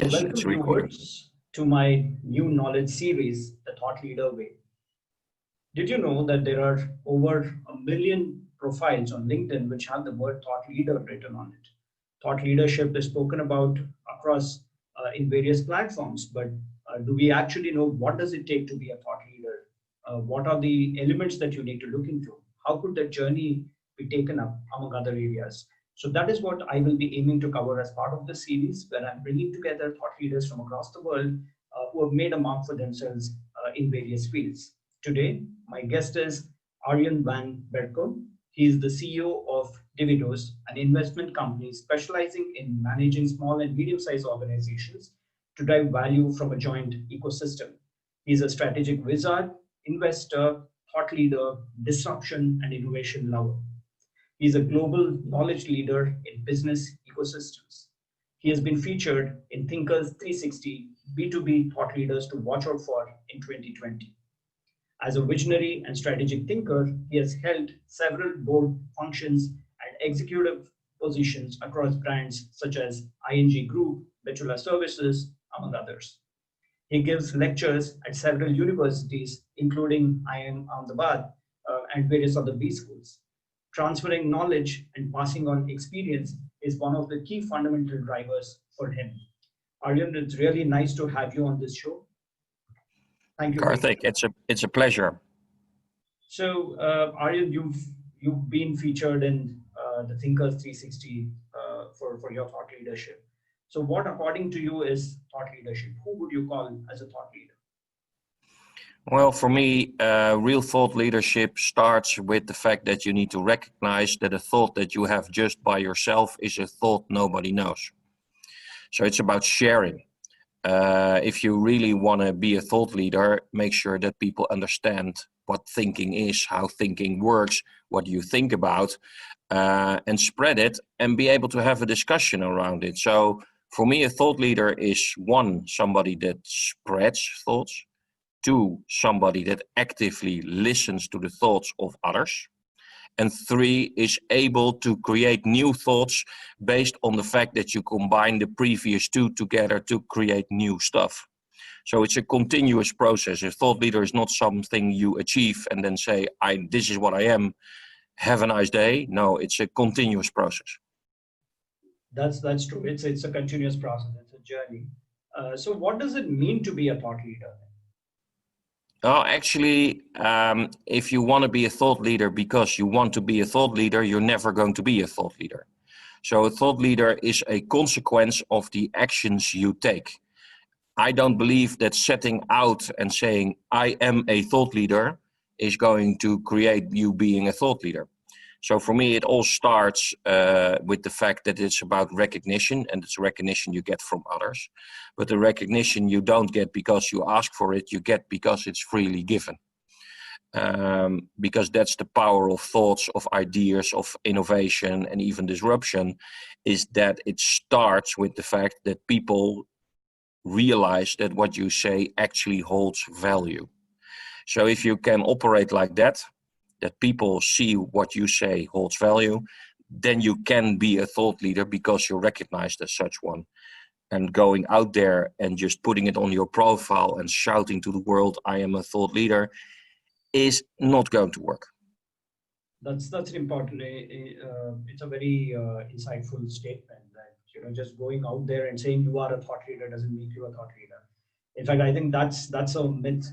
Yes, welcome it's recording. viewers to my new knowledge series, The Thought Leader Way. Did you know that there are over a million profiles on LinkedIn which have the word thought leader written on it? Thought leadership is spoken about across in various platforms, but do we actually know what does it take to be a thought leader? What are the elements that you need to look into? How could that journey be taken up among other areas? So that is what I will be aiming to cover as part of the series, where I'm bringing together thought leaders from across the world who have made a mark for themselves in various fields. Today, my guest is Arjen Van Berkum. He is the CEO of Dividos, an investment company specializing in managing small and medium-sized organizations to drive value from a joint ecosystem. He's a strategic wizard, investor, thought leader, disruption, and innovation lover. He is a global knowledge leader in business ecosystems. He has been featured in Thinkers 360 B2B thought leaders to watch out for in 2020. As a visionary and strategic thinker, he has held several board functions and executive positions across brands such as ING Group, Betula Services, among others. He gives lectures at several universities, including IIM Ahmedabad and various other B schools. Transferring knowledge and passing on experience is one of the key fundamental drivers for him. Arjun, it's really nice to have you on this show. Thank you very much. Karthik, it's a pleasure. So, Arjun, you've been featured in the Thinkers 360 for your thought leadership. So, what, according to you, is thought leadership? Who would you call as a thought leader? Well, for me, real thought leadership starts with the fact that you need to recognize that a thought that you have just by yourself is a thought nobody knows. So it's about sharing. If you really want to be a thought leader, make sure that people understand what thinking is, how thinking works, what you think about, and spread it and be able to have a discussion around it. So for me, a thought leader is one, somebody that spreads thoughts. Two, somebody that actively listens to the thoughts of others. And three, is able to create new thoughts based on the fact that you combine the previous two together to create new stuff. So it's a continuous process. A thought leader is not something you achieve and then say, this is what I am, have a nice day. No, it's a continuous process. That's true. It's a continuous process. It's a journey. So what does it mean to be a thought leader? Actually, if you want to be a thought leader because you want to be a thought leader, you're never going to be a thought leader. So a thought leader is a consequence of the actions you take. I don't believe that setting out and saying, I am a thought leader, is going to create you being a thought leader. So for me, it all starts with the fact that it's about recognition, and it's recognition you get from others. But the recognition you don't get because you ask for it, you get because it's freely given. Because that's the power of thoughts, of ideas, of innovation, and even disruption, is that it starts with the fact that people realize that what you say actually holds value. So if you can operate like that people see what you say holds value, then you can be a thought leader because you're recognized as such one. And going out there and just putting it on your profile and shouting to the world, I am a thought leader, is not going to work. That's important. It's a very insightful statement that just going out there and saying you are a thought leader doesn't make you a thought leader. In fact, I think that's a myth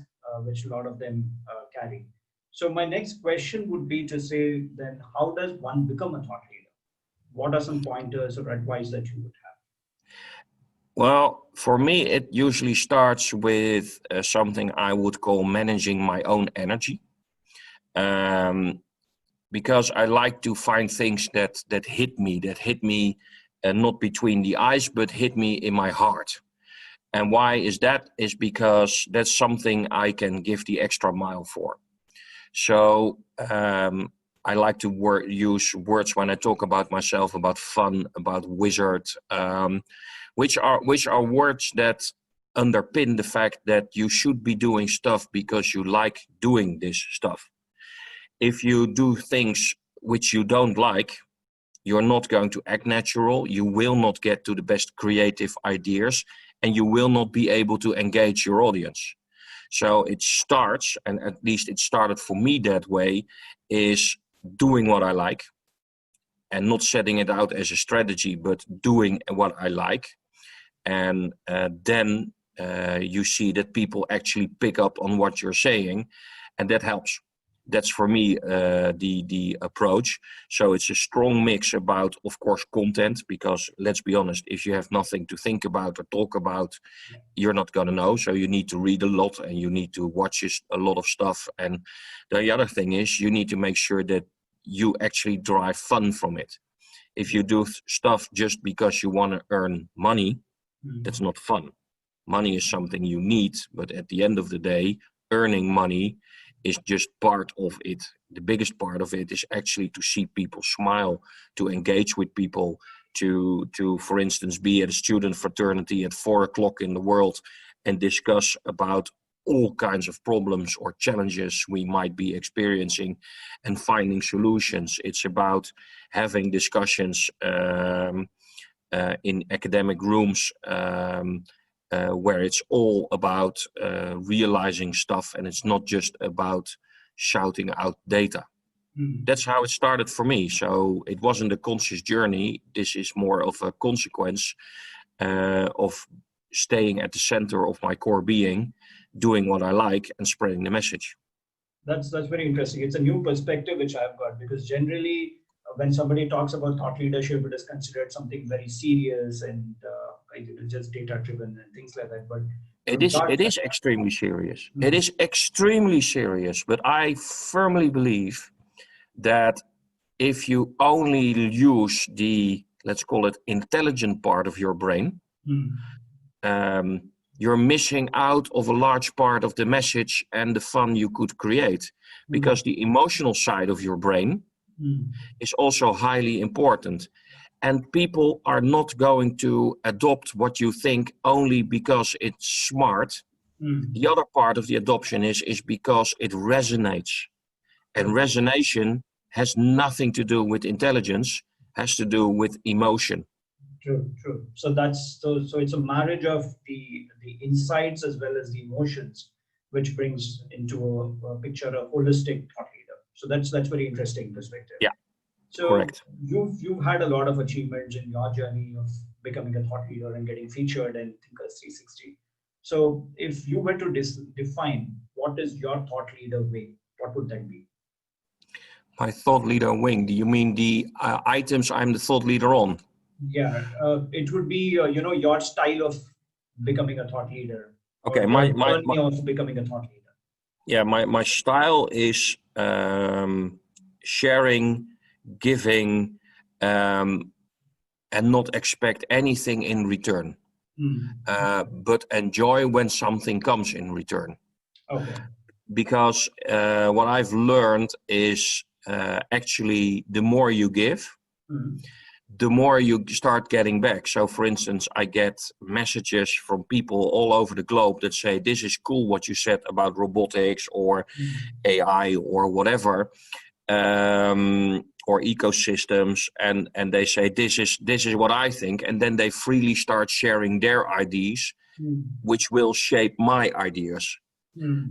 which a lot of them carry. So my next question would be to say, then how does one become a thought leader? What are some pointers or advice that you would have? Well, for me, it usually starts with something I would call managing my own energy. Because I like to find things that hit me not between the eyes, but hit me in my heart. And why is that? Is because that's something I can give the extra mile for. So I like to use words when I talk about myself, about fun, about wizard, which are words that underpin the fact that you should be doing stuff because you like doing this stuff. If you do things which you don't like, you're not going to act natural. You will not get to the best creative ideas, and you will not be able to engage your audience. So it starts, and at least it started for me that way, is doing what I like and not setting it out as a strategy, but doing what I like. And then you see that people actually pick up on what you're saying, and that helps. That's for me the approach. So it's a strong mix about, of course, content, because let's be honest, if you have nothing to think about or talk about, you're not going to know. So you need to read a lot and you need to watch a lot of stuff. And the other thing is you need to make sure that you actually derive fun from it. If you do stuff just because you want to earn money, that's not fun. Money is something you need, but at the end of the day, earning money is just part of it. The biggest part of it is actually to see people smile, to engage with people, to for instance, be at a student fraternity at 4 o'clock in the world and discuss about all kinds of problems or challenges we might be experiencing and finding solutions. It's about having discussions in academic rooms where it's all about realizing stuff, and it's not just about shouting out data. That's how it started for me. So it wasn't a conscious journey. This is more of a consequence of staying at the center of my core being, doing what I like and spreading the message. That's very interesting. It's a new perspective which I've got, because generally when somebody talks about thought leadership, it is considered something very serious and just data driven and things like that. But it is extremely serious. It is extremely serious. But I firmly believe that if you only use the, let's call it, intelligent part of your brain, you're missing out of a large part of the message and the fun you could create, because the emotional side of your brain is also highly important. And people are not going to adopt what you think only because it's smart. The other part of the adoption is because it resonates. And resonation has nothing to do with intelligence, has to do with emotion. True. So so it's a marriage of the insights as well as the emotions, which brings into a picture a holistic thought leader. So that's very interesting perspective. Yeah. So correct. You've had a lot of achievements in your journey of becoming a thought leader and getting featured in Thinkers 360. So if you were to define what is your thought leader way, what would that be? My thought leader wing. Do you mean the items I'm the thought leader on? Yeah, it would be your style of becoming a thought leader. Okay, my journey of becoming a thought leader. Yeah, my style is sharing, giving, and not expect anything in return, but enjoy when something comes in return. Okay. Because what I've learned is actually the more you give, the more you start getting back. So for instance, I get messages from people all over the globe that say, this is cool what you said about robotics or AI or whatever, or ecosystems, and they say, this is what I think, and then they freely start sharing their ideas, which will shape my ideas.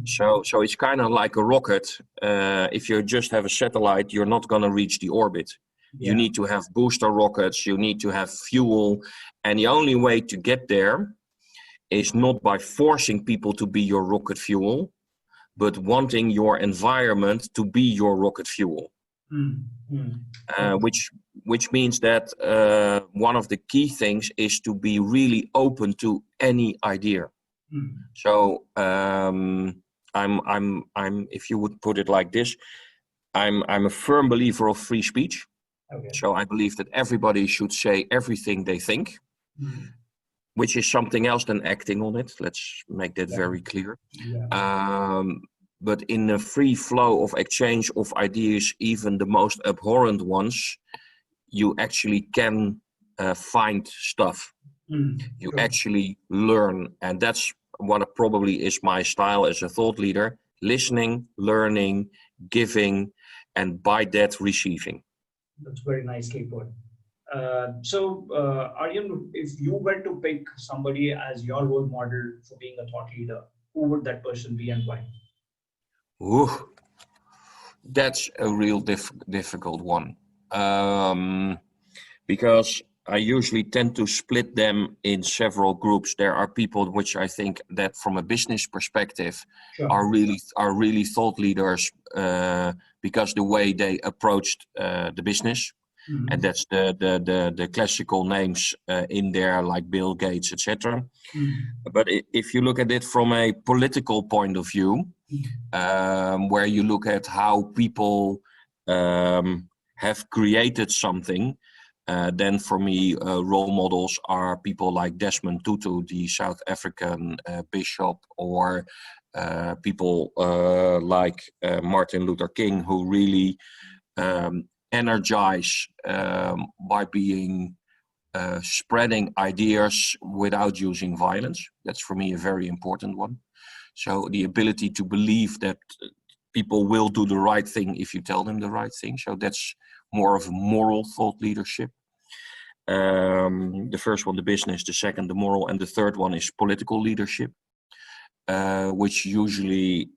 So it's kind of like a rocket. If you just have a satellite, you're not going to reach the orbit. You need to have booster rockets, you need to have fuel, and the only way to get there is not by forcing people to be your rocket fuel, but wanting your environment to be your rocket fuel. Which means that one of the key things is to be really open to any idea. So I'm if you would put it like this, I'm a firm believer of free speech. Okay. So I believe that everybody should say everything they think, which is something else than acting on it. Let's make that very clear. But in the free flow of exchange of ideas, even the most abhorrent ones, you actually can find stuff. You actually learn. And that's what probably is my style as a thought leader: listening, learning, giving, and by that receiving. That's very nicely put. Arjen, if you were to pick somebody as your role model for being a thought leader, who would that person be and why? Ooh, that's a real difficult one. Because I usually tend to split them in several groups. There are people which I think that from a business perspective Sure. are really thought leaders, because the way they approached the business, and Mhm. that's the classical names in there like Bill Gates, etc. Mhm. But if you look at it from a political point of view, Mhm. where you look at how people have created something, then for me, role models are people like Desmond Tutu, the South African bishop, or people like Martin Luther King, who really energize by being spreading ideas without using violence. That's for me a very important one. So the ability to believe that people will do the right thing if you tell them the right thing. So that's more of a moral thought leadership. The first one, the business; the second, the moral; and the third one is political leadership, which usually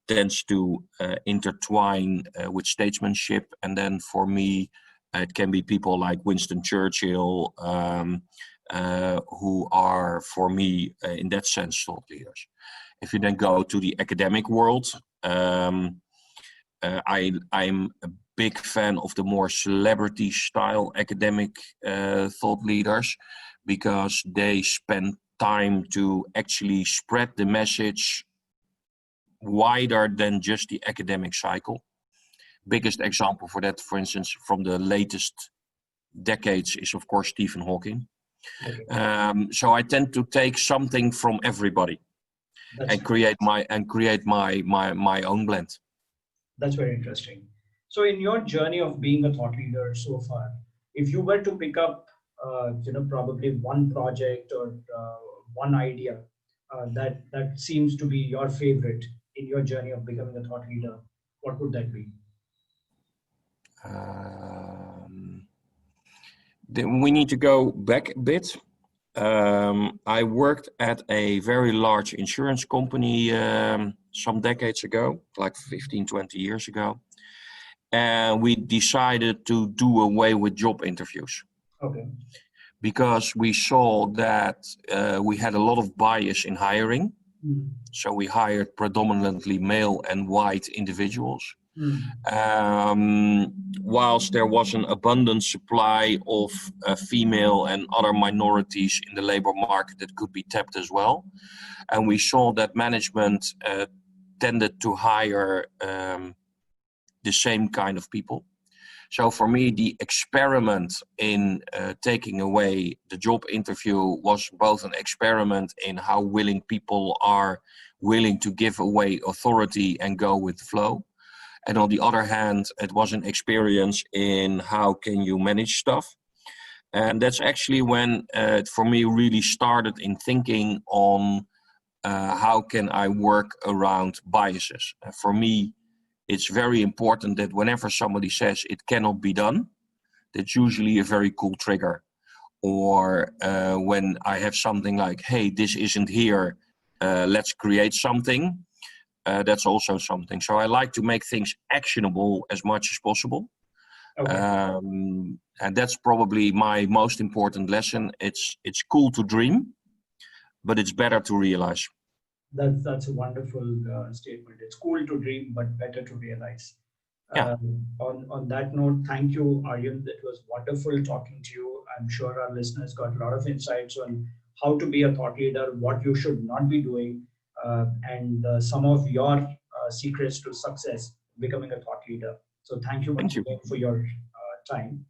tends to intertwine with statesmanship. And then for me, it can be people like Winston Churchill, who are, for me, in that sense, thought leaders. If you then go to the academic world, I'm a big fan of the more celebrity style academic thought leaders, because they spend time to actually spread the message wider than just the academic cycle. Biggest example for that, for instance, from the latest decades is of course Stephen Hawking. Okay, So I tend to take something from everybody that's and create my own blend. that's very interesting. So, in your journey of being a thought leader so far, if you were to pick up, probably one project or one idea that seems to be your favorite in your journey of becoming a thought leader, what would that be? Um, then we need to go back a bit. I worked at a very large insurance company some decades ago, like 15, 20 years ago. And we decided to do away with job interviews Okay. because we saw that we had a lot of bias in hiring. Mm. So we hired predominantly male and white individuals. Mm. Whilst there was an abundant supply of female and other minorities in the labor market that could be tapped as well. And we saw that management tended to hire the same kind of people. So for me, the experiment in taking away the job interview was both an experiment in how willing people are willing to give away authority and go with the flow. And on the other hand, it was an experience in how can you manage stuff. And that's actually when for me really started in thinking on how can I work around biases. For me, it's very important that whenever somebody says it cannot be done, that's usually a very cool trigger. Or when I have something like, hey, this isn't here, let's create something. That's also something. So I like to make things actionable as much as possible. Okay. And that's probably my most important lesson. It's cool to dream, but it's better to realize. That's a wonderful statement. It's cool to dream, but better to realize. Yeah, On that note, thank you, Arjen. It was wonderful talking to you. I'm sure our listeners got a lot of insights on how to be a thought leader, what you should not be doing, and some of your secrets to success becoming a thought leader. So thank you once thank you. again for your time.